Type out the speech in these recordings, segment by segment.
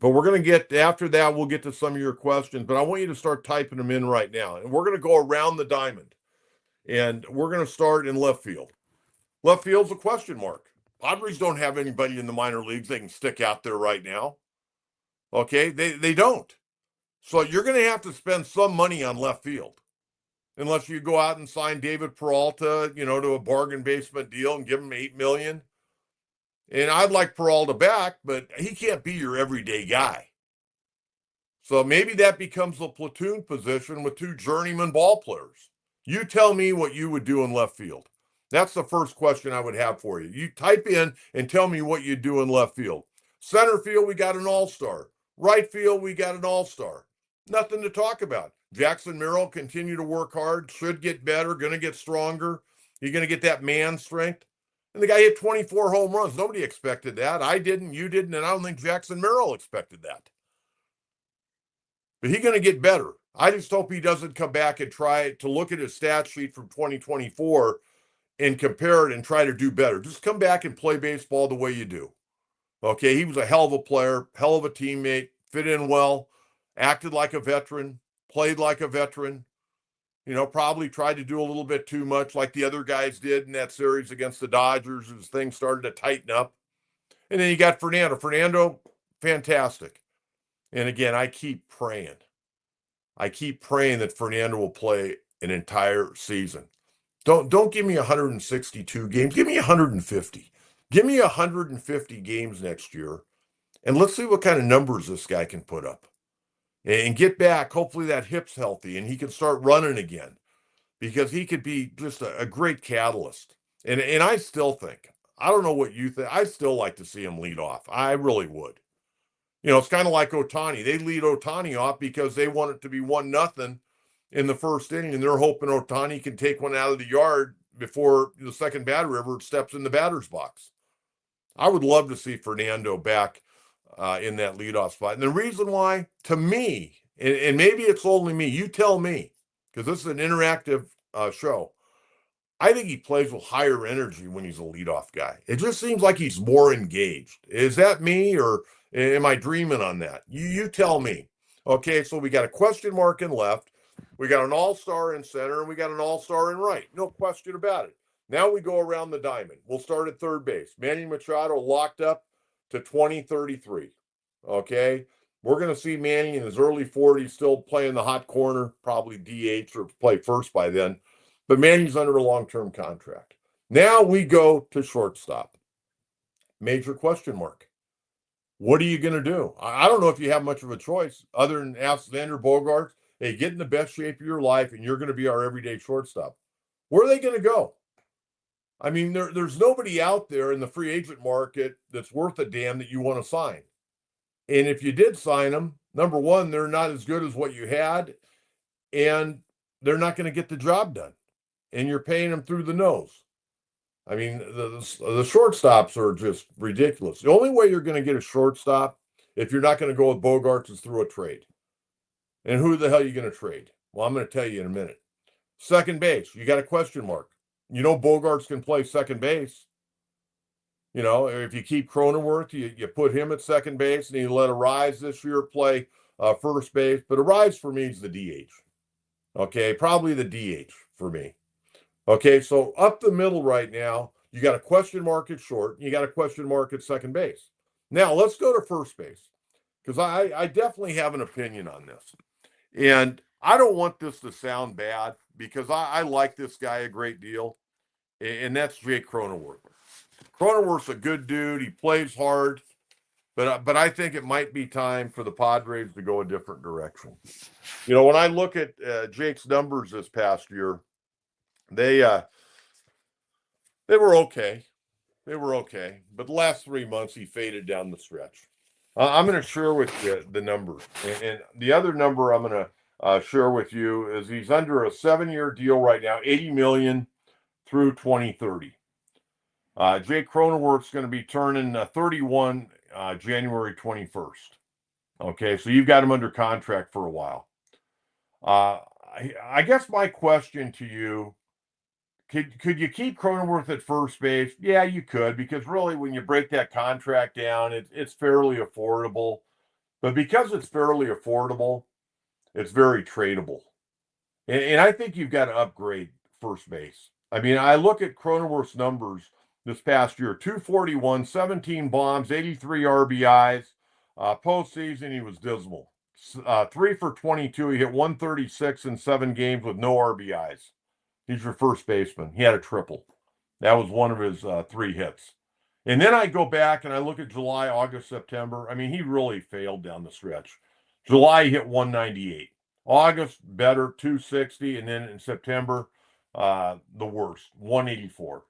But we're going to get, after that, we'll get to some of your questions. But I want you to start typing them in right now. And we're going to go around the diamond. And we're going to start in left field. Left field's a question mark. Padres don't have anybody in the minor leagues they can stick out there right now. Okay, they don't. So you're going to have to spend some money on left field, unless you go out and sign David Peralta, to a bargain basement deal and give him $8 million. And I'd like Peralta back, but he can't be your everyday guy. So maybe that becomes a platoon position with two journeyman ball players. You tell me what you would do in left field. That's the first question I would have for you. You type in and tell me what you do in left field. Center field, we got an all-star. Right field, we got an all-star. Nothing to talk about. Jackson Merrill continue to work hard, should get better, going to get stronger. You're going to get that man strength. And the guy hit 24 home runs. Nobody expected that. I didn't, you didn't, and I don't think Jackson Merrill expected that. But he's going to get better. I just hope he doesn't come back and try to look at his stat sheet from 2024 and compare it and try to do better. Just come back and play baseball the way you do. Okay, he was a hell of a player, hell of a teammate, fit in well, acted like a veteran, played like a veteran. Probably tried to do a little bit too much like the other guys did in that series against the Dodgers as things started to tighten up. And then you got Fernando. Fernando, fantastic. And again, I keep praying. That Fernando will play an entire season. Don't give me 162 games. Give me 150. Give me 150 games next year. And let's see what kind of numbers this guy can put up. And get back. Hopefully that hip's healthy and he can start running again, because he could be just a great catalyst. And I still think, I don't know what you think, I still like to see him lead off. I really would. It's kind of like Ohtani. They lead Ohtani off because they want it to be 1-0 in the first inning, and they're hoping Ohtani can take one out of the yard before the second batter ever steps in the batter's box. I would love to see Fernando back in that leadoff spot. And the reason why, to me, and maybe it's only me, you tell me, because this is an interactive show, I think he plays with higher energy when he's a leadoff guy. It just seems like he's more engaged. Is that me, or am I dreaming on that? You tell me. Okay, so we got a question mark in left. We got an all-star in center, and we got an all-star in right. No question about it. Now we go around the diamond. We'll start at third base. Manny Machado locked up to 2033. Okay, we're going to see Manny in his early 40s still playing the hot corner, probably DH or play first by then. But Manny's under a long-term contract. Now we go to shortstop. Major question mark. What are you going to do? I don't know if you have much of a choice other than ask Xander Bogaerts, hey, get in the best shape of your life and you're going to be our everyday shortstop. Where are they going to go? I mean, there's nobody out there in the free agent market that's worth a damn that you want to sign. And if you did sign them, number one, they're not as good as what you had, and they're not going to get the job done. And you're paying them through the nose. I mean, the shortstops are just ridiculous. The only way you're going to get a shortstop, if you're not going to go with Bogaerts, is through a trade. And who the hell are you going to trade? Well, I'm going to tell you in a minute. Second base, you got a question mark. Bogaerts can play second base. If you keep Cronenworth, you put him at second base, and you let Arise this year play first base. But Arise for me is the DH. Okay, probably the DH for me. Okay, so up the middle right now, you got a question mark at short, and you got a question mark at second base. Now, let's go to first base, because I definitely have an opinion on this. And I don't want this to sound bad, because I like this guy a great deal, and that's Jake Cronenworth. Cronenworth's a good dude. He plays hard, but I think it might be time for the Padres to go a different direction. When I look at Jake's numbers this past year, they were okay. They were okay. But the last 3 months, he faded down the stretch. I'm going to share with you the numbers. And the other number I'm going to share with you is he's under a 7-year deal right now, $80 million through 2030. Jake Cronenworth's going to be turning 31 January 21st. Okay, so you've got him under contract for a while. I guess my question to you, could you keep Cronenworth at first base? Yeah, you could, because really when you break that contract down, it's fairly affordable. But because it's fairly affordable, it's very tradable. And I think you've got to upgrade first base. I mean, I look at Cronenworth's numbers this past year: 241, 17 bombs, 83 RBIs. Postseason, he was dismal. 3 for 22. He hit 136 in 7 games with no RBIs. He's your first baseman. He had a triple. That was one of his 3 hits. And then I go back and I look at July, August, September. I mean, he really failed down the stretch. July, he hit 198. August, better, 260. And then in September, the worst, 184.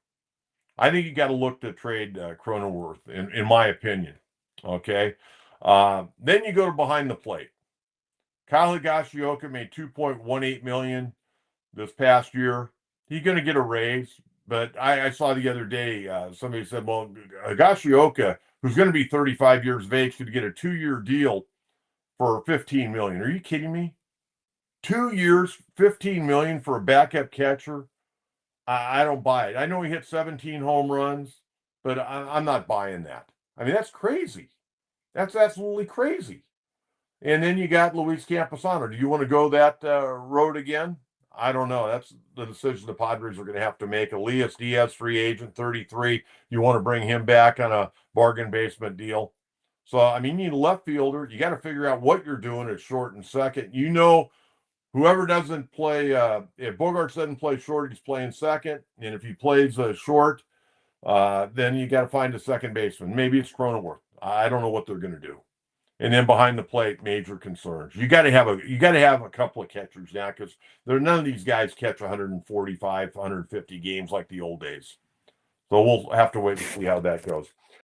I think you got to look to trade Cronenworth, in my opinion. Okay. Then you go to behind the plate. Kyle Higashioka made $2.18 million this past year. He's going to get a raise, but I saw the other day somebody said, well, Higashioka, who's going to be 35 years of age, could get a 2-year deal for $15 million. Are you kidding me? 2 years, $15 million for a backup catcher? I don't buy it. I know he hit 17 home runs, but I'm not buying that. I mean, that's crazy. That's absolutely crazy. And then you got Luis Camposano. Do you want to go that road again? I don't know. That's the decision the Padres are going to have to make. Elias Diaz, free agent, 33. You want to bring him back on a bargain basement deal. So, I mean, you need a left fielder. You got to figure out what you're doing at short and second. You know, whoever doesn't play, if Bogarts doesn't play short, he's playing second. And if he plays short, then you got to find a second baseman. Maybe it's Cronenworth. I don't know what they're going to do. And then behind the plate, major concerns. You got to have a couple of catchers now, because none of these guys catch 145, 150 games like the old days. So we'll have to wait and see how that goes.